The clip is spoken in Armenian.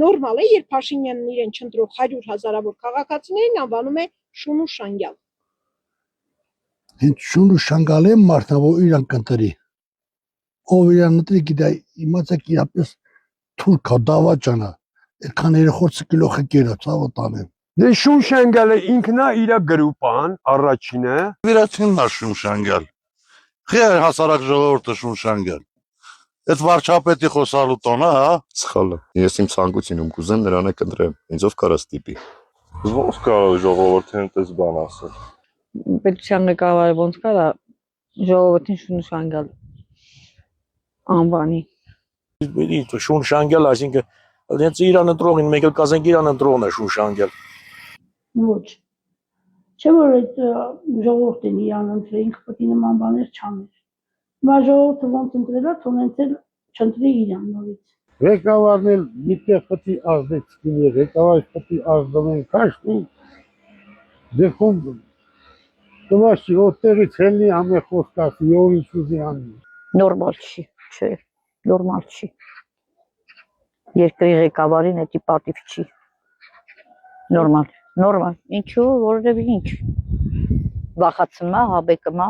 նորմալ է, երբ Փաշինյանն իրեն չընտրող 100,000-ավոր քաղաքացիներին անվանում է շուն ու շանգյալ։ Հենց շուն ու շանգալ է մարդը, որ իրան կընտրի։ Ով իրան ընտրի, գիտե, իմացեք իրապես թուրքա, դավաճանա, այդքան երեխոցը կիլո խկերա, ցավը տանեմ։ Դե շուն շանգալը ինքն է իր գրուպան, առաջինը։ Վերացինն է շուն շանգալ։ Խի հասարակ ժողովուրդը շուն շանգալ։ Այդ վարչապետի խոսալու տոնը, հա։ Սխալ է։ Ես իմ ցանկությունում կուզեմ նրան է կընտրեմ, ինձով կարաս տիպի։ Ոնց կարող է ժողովուրդին այդպես բան ասել։ Պետության ղեկավարը ոնց կարա ժողովրդին շուն շանգալ անվանի։ Շուն շանգել, այսինքն հենց իրան ընտրողին մեկ էլ կասենք իրան ընտրողն է շուն շանգել։ Ոչ։ Չէ՞ որ այդ ժողովուրդն իրան ընտրել, ինքը պետք է նման բաներ չաներ։ Հիմա ժողովուրդը ոնց ընտրել է, թողնենք չընտրի իրան նորից։ Ղեկավարն էլ միտեղ պետք է ազդեց լինի, ղեկավարը պետք է ազդվեն քաշտի։ Դեպքում դվաշի օտերից հելնի ամեն խոսք ասի, ով ինչ ուզի անի։ Նորմալ չի, չէ, նորմալ չի։ Երկրի ղեկավարին էդի պատիվ չի։ Նորմալ, ինչու, որովհետև ինչ։ Վախացնում է, հաբեկում է,